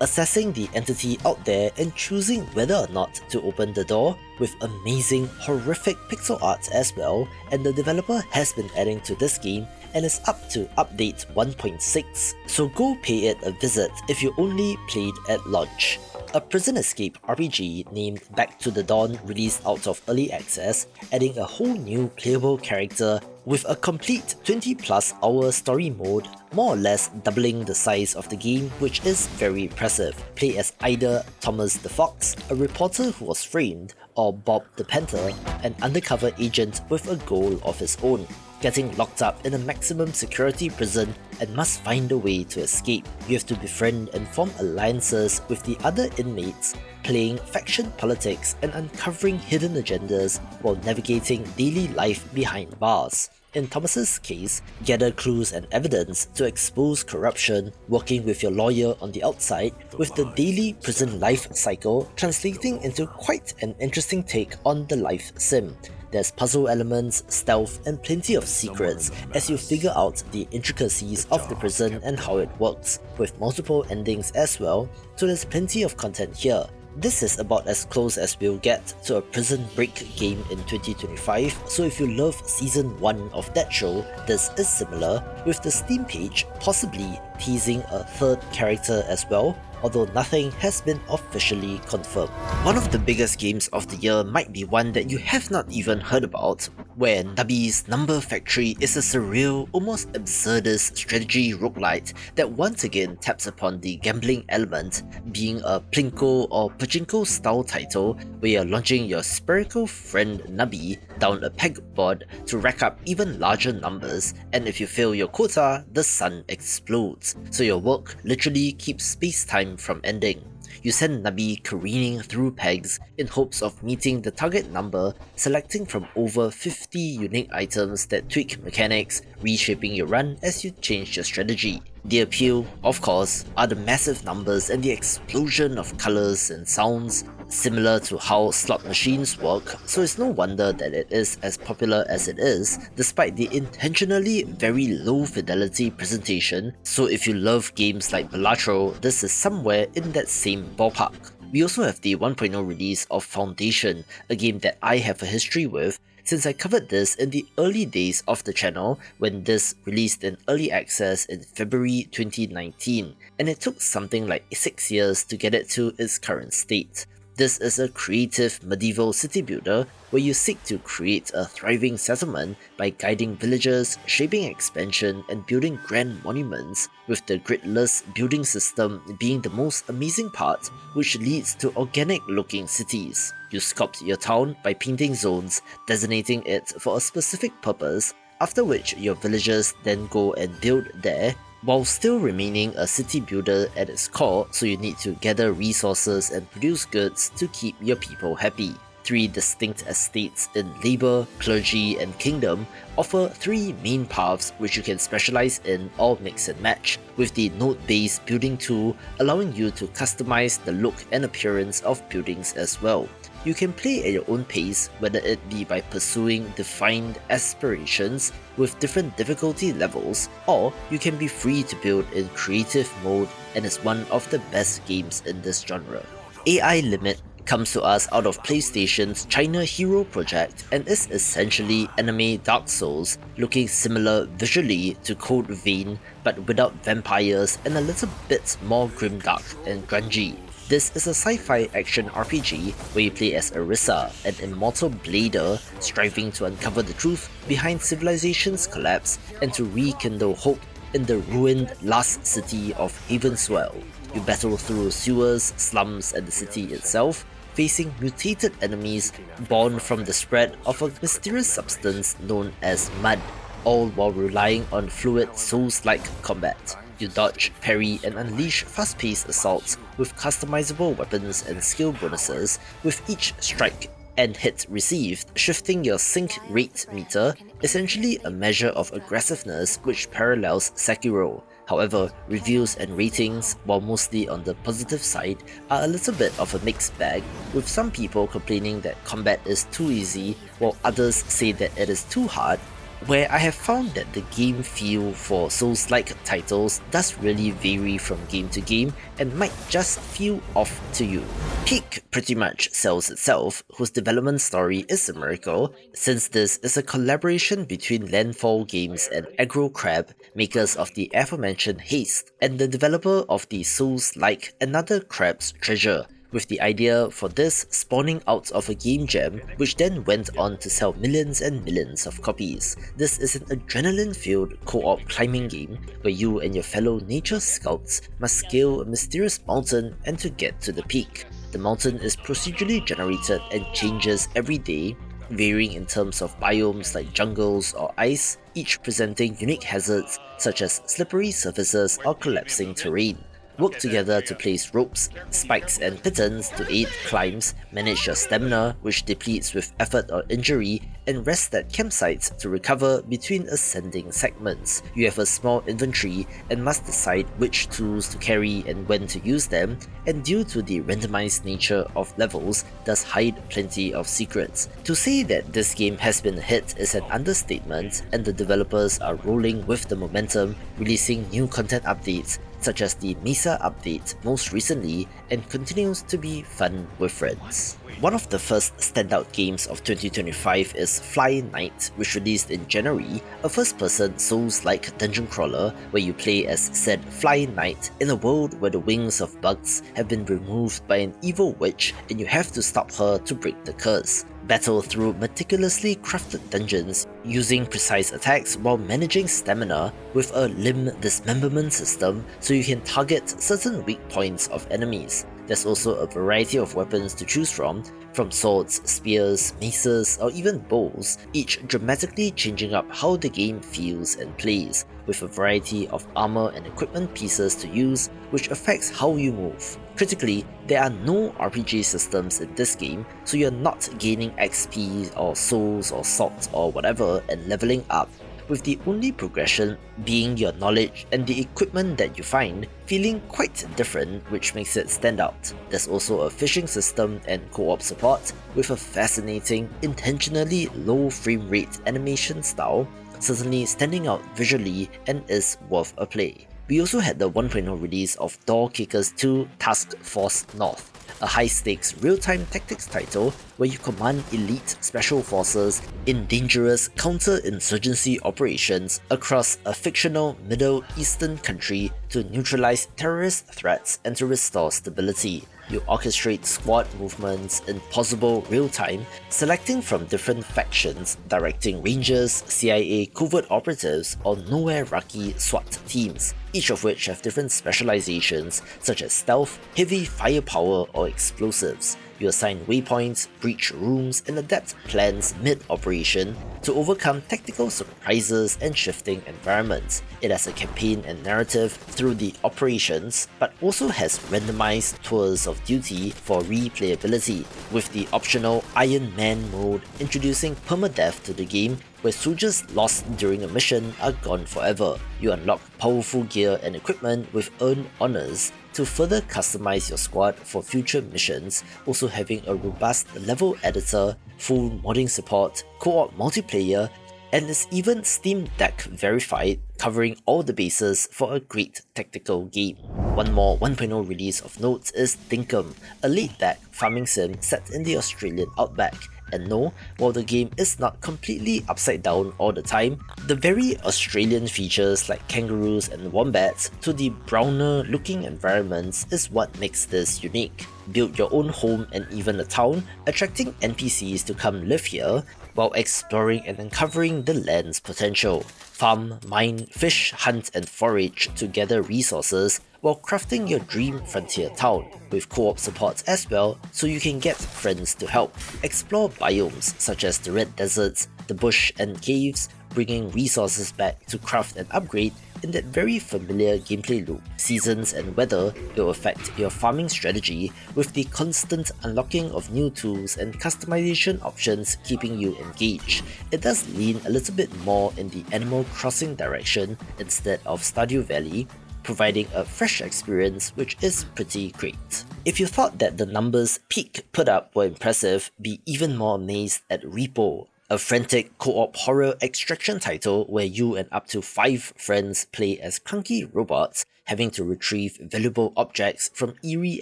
assessing the entity out there and choosing whether or not to open the door, with amazing, horrific pixel art as well, and the developer has been adding to this game and is up to update 1.6, so go pay it a visit if you only played at launch. A prison escape RPG named Back to the Dawn released out of early access, adding a whole new playable character with a complete 20+ hour story mode, more or less doubling the size of the game, which is very impressive. Play as either Thomas the Fox, a reporter who was framed, or Bob the Panther, an undercover agent with a goal of his own, getting locked up in a maximum security prison and must find a way to escape. You have to befriend and form alliances with the other inmates, playing faction politics and uncovering hidden agendas while navigating daily life behind bars. In Thomas's case, gather clues and evidence to expose corruption, working with your lawyer on the outside, with the daily prison life cycle translating into quite an interesting take on the life sim. There's puzzle elements, stealth, and plenty of secrets as you figure out the intricacies of the prison and how it works, with multiple endings as well, so there's plenty of content here. This is about as close as we'll get to a Prison Break game in 2025, so if you love Season 1 of that show, this is similar, with the Steam page possibly teasing a third character as well, although nothing has been officially confirmed. One of the biggest games of the year might be one that you have not even heard about, where Nubby's Number Factory is a surreal, almost absurdist strategy roguelite that once again taps upon the gambling element, being a Plinko or Pachinko style title where you're launching your spherical friend Nubby down a pegboard to rack up even larger numbers, and if you fail your quota, the sun explodes, so your work literally keeps space-time from ending. You send Nubby careening through pegs in hopes of meeting the target number, selecting from over 50 unique items that tweak mechanics, reshaping your run as you change your strategy. The appeal, of course, are the massive numbers and the explosion of colours and sounds, similar to how slot machines work, so it's no wonder that it is as popular as it is, despite the intentionally very low fidelity presentation, so if you love games like Balatro, this is somewhere in that same ballpark. We also have the 1.0 release of Foundation, a game that I have a history with, since I covered this in the early days of the channel when this released in early access in February 2019, and it took something like 6 years to get it to its current state. This is a creative medieval city builder where you seek to create a thriving settlement by guiding villagers, shaping expansion, and building grand monuments, with the griddless building system being the most amazing part, which leads to organic-looking cities. You sculpt your town by painting zones, designating it for a specific purpose, after which your villagers then go and build there, while still remaining a city builder at its core, so you need to gather resources and produce goods to keep your people happy. 3 distinct estates in Labour, Clergy, and Kingdom offer 3 main paths which you can specialize in or mix and match, with the node-based building tool allowing you to customize the look and appearance of buildings as well. You can play at your own pace, whether it be by pursuing defined aspirations with different difficulty levels, or you can be free to build in creative mode, and is one of the best games in this genre. AI Limit comes to us out of PlayStation's China Hero project and is essentially anime Dark Souls, looking similar visually to Code Vein but without vampires and a little bit more grimdark and grungy. This is a sci-fi action RPG where you play as Arissa, an immortal blader striving to uncover the truth behind civilization's collapse and to rekindle hope in the ruined last city of Havenswell. You battle through sewers, slums, and the city itself, facing mutated enemies born from the spread of a mysterious substance known as mud, all while relying on fluid Souls-like combat. You dodge, parry, and unleash fast-paced assaults with customizable weapons and skill bonuses, with each strike and hit received shifting your sync rate meter, essentially a measure of aggressiveness which parallels Sekiro. However, reviews and ratings, while mostly on the positive side, are a little bit of a mixed bag, with some people complaining that combat is too easy, while others say that it is too hard, where I have found that the game feel for Souls-like titles does really vary from game to game and might just feel off to you. Peak pretty much sells itself, whose development story is a miracle, since this is a collaboration between Landfall Games and Aggro Crab, makers of the aforementioned Haste, and the developer of the Souls-like Another Crab's Treasure, with the idea for this spawning out of a game jam which then went on to sell millions and millions of copies. This is an adrenaline-filled co-op climbing game where you and your fellow nature scouts must scale a mysterious mountain and to get to the peak. The mountain is procedurally generated and changes every day, varying in terms of biomes like jungles or ice, each presenting unique hazards such as slippery surfaces or collapsing terrain. Work together to place ropes, spikes and pitons to aid climbs, manage your stamina which depletes with effort or injury, and rest at campsites to recover between ascending segments. You have a small inventory and must decide which tools to carry and when to use them, and due to the randomized nature of levels, does hide plenty of secrets. To say that this game has been a hit is an understatement, and the developers are rolling with the momentum, releasing new content updates such as the Mesa update most recently, and continues to be fun with friends. One of the first standout games of 2025 is Fly Knight, which released in January, a first-person Souls-like dungeon crawler where you play as said Fly Knight in a world where the wings of bugs have been removed by an evil witch and you have to stop her to break the curse. Battle through meticulously crafted dungeons using precise attacks while managing stamina with a limb dismemberment system so you can target certain weak points of enemies. There's also a variety of weapons to choose from swords, spears, maces, or even bows, each dramatically changing up how the game feels and plays, with a variety of armor and equipment pieces to use, which affects how you move. Critically, there are no RPG systems in this game, so you're not gaining XP or souls or salt or whatever and leveling up, with the only progression being your knowledge and the equipment that you find feeling quite different, which makes it stand out. There's also a fishing system and co-op support with a fascinating, intentionally low frame rate animation style, certainly standing out visually and is worth a play. We also had the 1.0 release of Door Kickers 2 Task Force North, a high-stakes real-time tactics title where you command elite special forces in dangerous counter-insurgency operations across a fictional Middle Eastern country to neutralize terrorist threats and to restore stability. You orchestrate squad movements in possible real-time, selecting from different factions, directing rangers, CIA covert operatives, or nowhere-rucky SWAT teams. each of which have different specializations such as stealth, heavy firepower, or explosives. You assign waypoints, breach rooms, and adapt plans mid-operation to overcome tactical surprises and shifting environments. It has a campaign and narrative through the operations, but also has randomized tours of duty for replayability, with the optional Iron Man mode introducing permadeath to the game, where soldiers lost during a mission are gone forever. You unlock powerful gear and equipment with earned honors to further customize your squad for future missions, also having a robust level editor, full modding support, co-op multiplayer, and is even Steam Deck verified, covering all the bases for a great tactical game. One more 1.0 release of note is Dinkum, a laid-back farming sim set in the Australian outback. And no, while the game is not completely upside down all the time, the very Australian features like kangaroos and wombats to the browner looking environments is what makes this unique. Build your own home and even a town, attracting NPCs to come live here, while exploring and uncovering the land's potential. Farm, mine, fish, hunt and forage to gather resources while crafting your dream frontier town, with co-op support as well so you can get friends to help. Explore biomes such as the red deserts, the bush and caves, bringing resources back to craft and upgrade in that very familiar gameplay loop. Seasons and weather will affect your farming strategy, with the constant unlocking of new tools and customization options keeping you engaged. It does lean a little bit more in the Animal Crossing direction instead of Stardew Valley, providing a fresh experience which is pretty great. If you thought that the numbers Peak put up were impressive, be even more amazed at Repo, a frantic co-op horror extraction title where you and up to 5 friends play as clunky robots having to retrieve valuable objects from eerie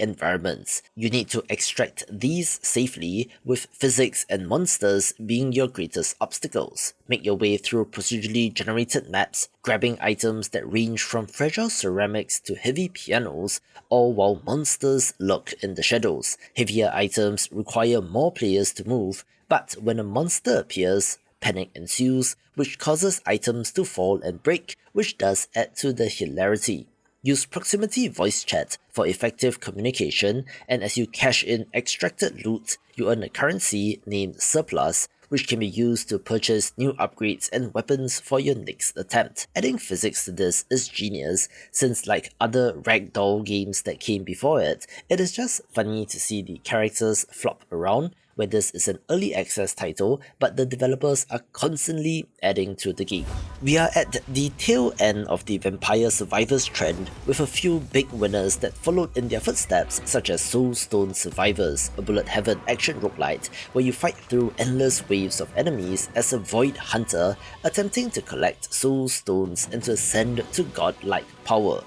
environments. You need to extract these safely, with physics and monsters being your greatest obstacles. Make your way through procedurally generated maps, grabbing items that range from fragile ceramics to heavy pianos, all while monsters lurk in the shadows. Heavier items require more players to move, but when a monster appears, panic ensues, which causes items to fall and break, which does add to the hilarity. Use proximity voice chat for effective communication, and as you cash in extracted loot, you earn a currency named Surplus, which can be used to purchase new upgrades and weapons for your next attempt. Adding physics to this is genius, since like other ragdoll games that came before it, it is just funny to see the characters flop around, where this is an early access title, but the developers are constantly adding to the game. We are at the tail end of the Vampire Survivors trend, with a few big winners that followed in their footsteps, such as Soulstone Survivors, a bullet heaven action roguelite where you fight through endless waves of enemies as a void hunter attempting to collect soul stones and to ascend to godlike power.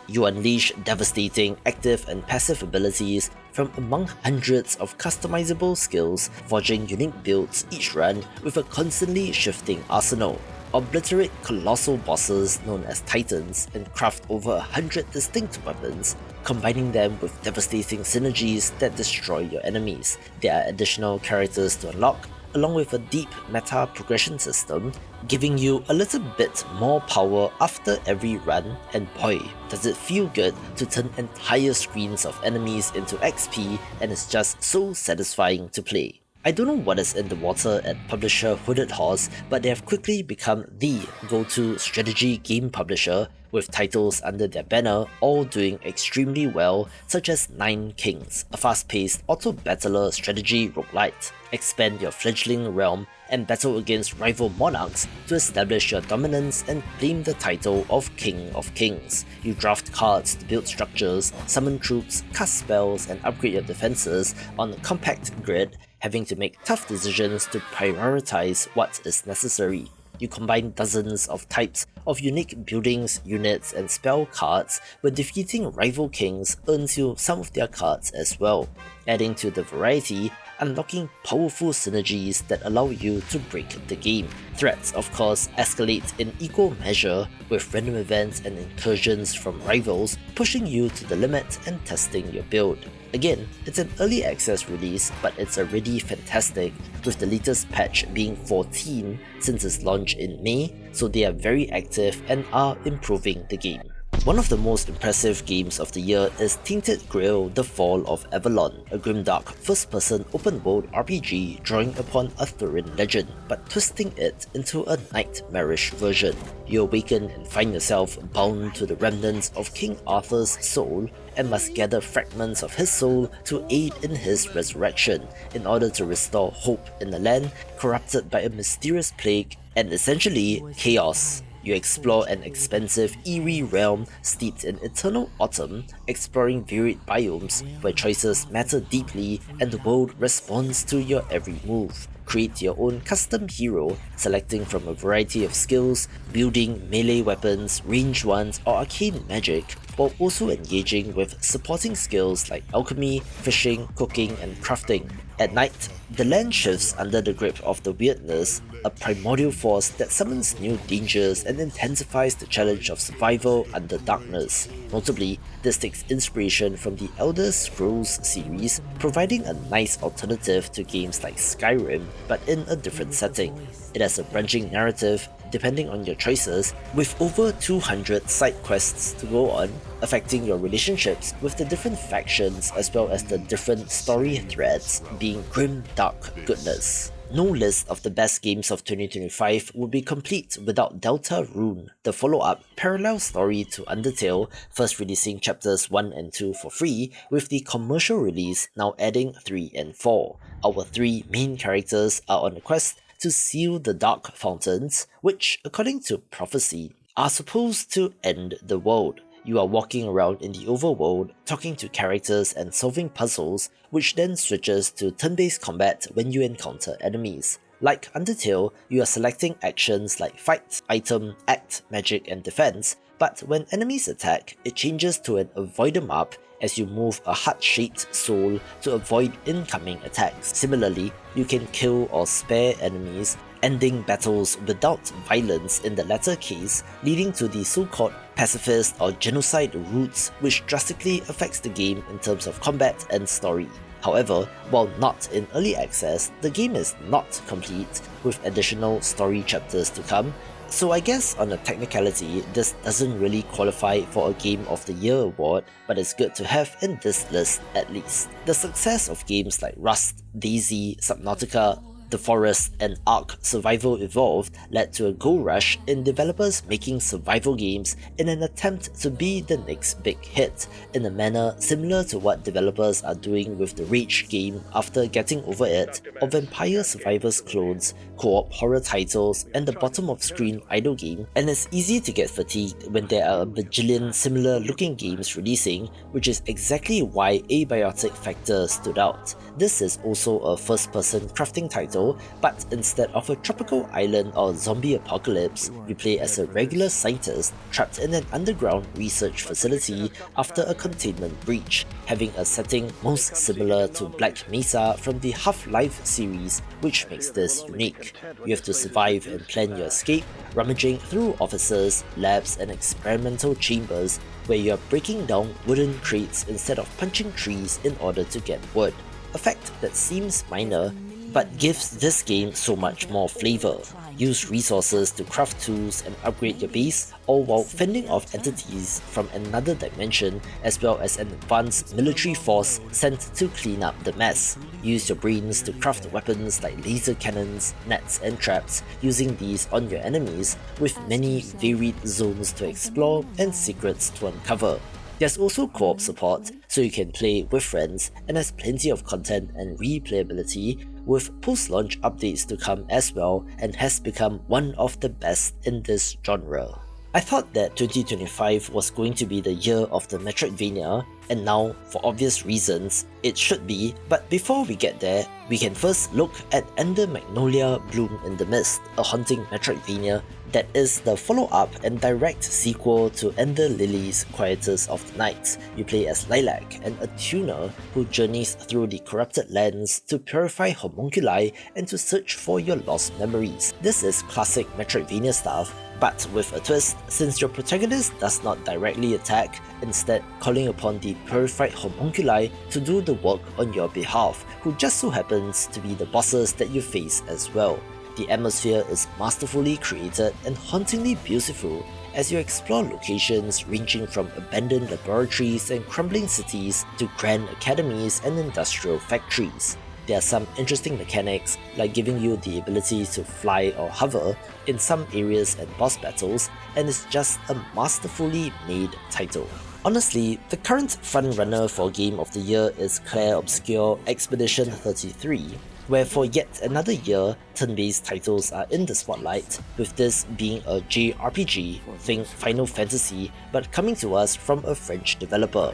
You unleash devastating active and passive abilities from among hundreds of customizable skills, forging unique builds each run with a constantly shifting arsenal. Obliterate colossal bosses known as Titans and craft over 100 distinct weapons, combining them with devastating synergies that destroy your enemies. There are additional characters to unlock, along with a deep meta progression system, giving you a little bit more power after every run, and boy, does it feel good to turn entire screens of enemies into XP, and it's just so satisfying to play. I don't know what is in the water at publisher Hooded Horse, but they have quickly become the go-to strategy game publisher, with titles under their banner all doing extremely well, such as Nine Kings, a fast-paced auto-battler strategy roguelite. Expand your fledgling realm and battle against rival monarchs to establish your dominance and claim the title of King of Kings. You draft cards to build structures, summon troops, cast spells, and upgrade your defenses on a compact grid, having to make tough decisions to prioritize what is necessary. You combine dozens of types of unique buildings, units, and spell cards, where defeating rival kings earns you some of their cards as well. Adding to the variety, unlocking powerful synergies that allow you to break the game. Threats, of course, escalate in equal measure, with random events and incursions from rivals pushing you to the limit and testing your build. Again, it's an early access release, but it's already fantastic, with the latest patch being 14 since its launch in May, so they are very active and are improving the game. One of the most impressive games of the year is Tainted Grail: The Fall of Avalon, a grimdark first-person open-world RPG drawing upon a Thurin legend, but twisting it into a nightmarish version. You awaken and find yourself bound to the remnants of King Arthur's soul and must gather fragments of his soul to aid in his resurrection in order to restore hope in a land corrupted by a mysterious plague and essentially chaos. You explore an expansive, eerie realm steeped in eternal autumn, exploring varied biomes where choices matter deeply and the world responds to your every move. Create your own custom hero, selecting from a variety of skills, building melee weapons, ranged ones, or arcane magic, while also engaging with supporting skills like alchemy, fishing, cooking, and crafting. At night, the land shifts under the grip of the weirdness, a primordial force that summons new dangers and intensifies the challenge of survival under darkness. Notably, this takes inspiration from the Elder Scrolls series, providing a nice alternative to games like Skyrim, but in a different setting. It has a branching narrative, depending on your choices, with over 200 side quests to go on, affecting your relationships with the different factions as well as the different story threads being grim dark goodness. No list of the best games of 2025 would be complete without Deltarune, the follow-up parallel story to Undertale, first releasing chapters 1 and 2 for free, with the commercial release now adding 3 and 4. Our three main characters are on a quest to seal the Dark Fountains, which, according to prophecy, are supposed to end the world. You are walking around in the overworld, talking to characters and solving puzzles, which then switches to turn-based combat when you encounter enemies. Like Undertale, you are selecting actions like fight, item, act, magic, and defense, but when enemies attack, it changes to an avoid 'em up as you move a heart-shaped soul to avoid incoming attacks. Similarly, you can kill or spare enemies, ending battles without violence in the latter case, leading to the so-called pacifist or genocide routes, which drastically affects the game in terms of combat and story. However, while not in early access, the game is not complete, with additional story chapters to come, so I guess on a technicality, this doesn't really qualify for a Game of the Year award, but it's good to have in this list at least. The success of games like Rust, DayZ, Subnautica, The Forest, and Ark Survival Evolved led to a gold rush in developers making survival games in an attempt to be the next big hit, in a manner similar to what developers are doing with the Rage game after getting over it, or Vampire Survivors clones, co-op horror titles, and the bottom-of-screen idle game. And it's easy to get fatigued when there are a bajillion similar looking games releasing, which is exactly why Abiotic Factor stood out. This is also a first-person crafting title, but instead of a tropical island or zombie apocalypse, you play as a regular scientist trapped in an underground research facility after a containment breach, having a setting most similar to Black Mesa from the Half-Life series, which makes this unique. You have to survive and plan your escape, rummaging through offices, labs, and experimental chambers where you are breaking down wooden crates instead of punching trees in order to get wood. A fact that seems minor, but gives this game so much more flavor. Use resources to craft tools and upgrade your base, all while fending off entities from another dimension, as well as an advanced military force sent to clean up the mess. Use your brains to craft weapons like laser cannons, nets, and traps, using these on your enemies, with many varied zones to explore and secrets to uncover. There's also co-op support, so you can play with friends, and has plenty of content and replayability, with post-launch updates to come as well, and has become one of the best in this genre. I thought that 2025 was going to be the year of the Metroidvania, and now, for obvious reasons, it should be, but before we get there, we can first look at Ender Magnolia Bloom in the Mist, a haunting Metroidvania that is the follow-up and direct sequel to Ender Lily's Quietus of the Night. You play as Lilac, an attuner who journeys through the corrupted lands to purify homunculi and to search for your lost memories. This is classic Metroidvania stuff, but with a twist, since your protagonist does not directly attack, instead calling upon the purified homunculi to do the work on your behalf, who just so happens to be the bosses that you face as well. The atmosphere is masterfully created and hauntingly beautiful, as you explore locations ranging from abandoned laboratories and crumbling cities to grand academies and industrial factories. There are some interesting mechanics, like giving you the ability to fly or hover in some areas and boss battles, and it's just a masterfully made title. Honestly, the current frontrunner for Game of the Year is Clair Obscur Expedition 33, where for yet another year, turn-based titles are in the spotlight, with this being a JRPG, think Final Fantasy, but coming to us from a French developer.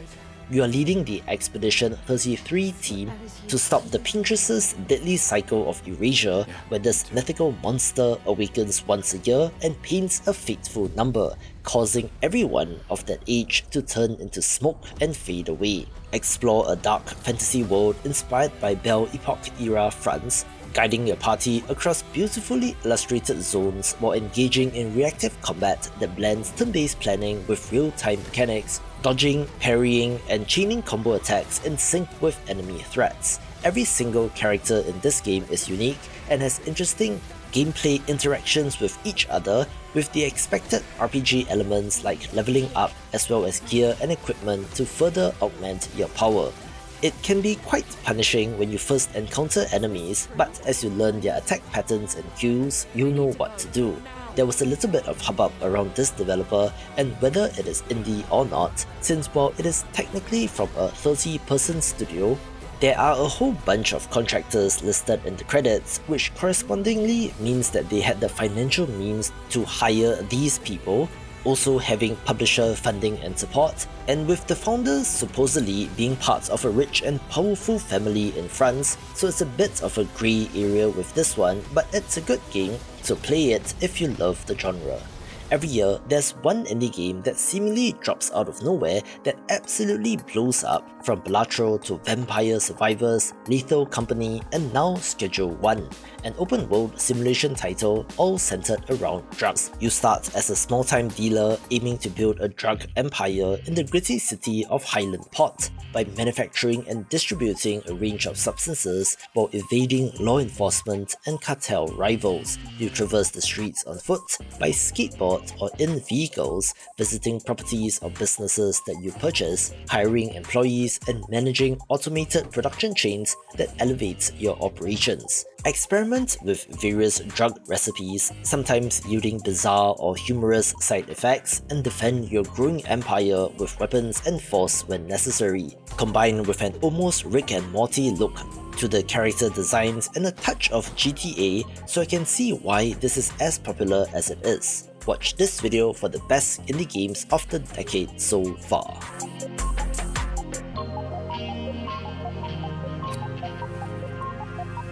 You are leading the Expedition 33 team to stop the Pinterest's deadly cycle of erasure, where this mythical monster awakens once a year and paints a fateful number, causing everyone of that age to turn into smoke and fade away. Explore a dark fantasy world inspired by Belle Epoque-era France, guiding your party across beautifully illustrated zones while engaging in reactive combat that blends turn-based planning with real-time mechanics, dodging, parrying, and chaining combo attacks in sync with enemy threats. Every single character in this game is unique and has interesting gameplay interactions with each other, with the expected RPG elements like leveling up as well as gear and equipment to further augment your power. It can be quite punishing when you first encounter enemies, but as you learn their attack patterns and cues, you'll know what to do. There was a little bit of hubbub around this developer and whether it is indie or not, since while it is technically from a 30-person studio, there are a whole bunch of contractors listed in the credits, which correspondingly means that they had the financial means to hire these people, also having publisher funding and support, and with the founders supposedly being part of a rich and powerful family in France, so it's a bit of a grey area with this one, but it's a good game, so play it if you love the genre. Every year, there's one indie game that seemingly drops out of nowhere that absolutely blows up, from Balatro to Vampire Survivors, Lethal Company, and now Schedule 1, an open-world simulation title all centered around drugs. You start as a small-time dealer aiming to build a drug empire in the gritty city of Highland Port by manufacturing and distributing a range of substances while evading law enforcement and cartel rivals. You traverse the streets on foot, by skateboard, or in vehicles, visiting properties or businesses that you purchase, hiring employees, and managing automated production chains that elevates your operations. Experiment with various drug recipes, sometimes yielding bizarre or humorous side effects, and defend your growing empire with weapons and force when necessary. Combined with an almost Rick and Morty look to the character designs and a touch of GTA, so I can see why this is as popular as it is. Watch this video for the best indie games of the decade so far.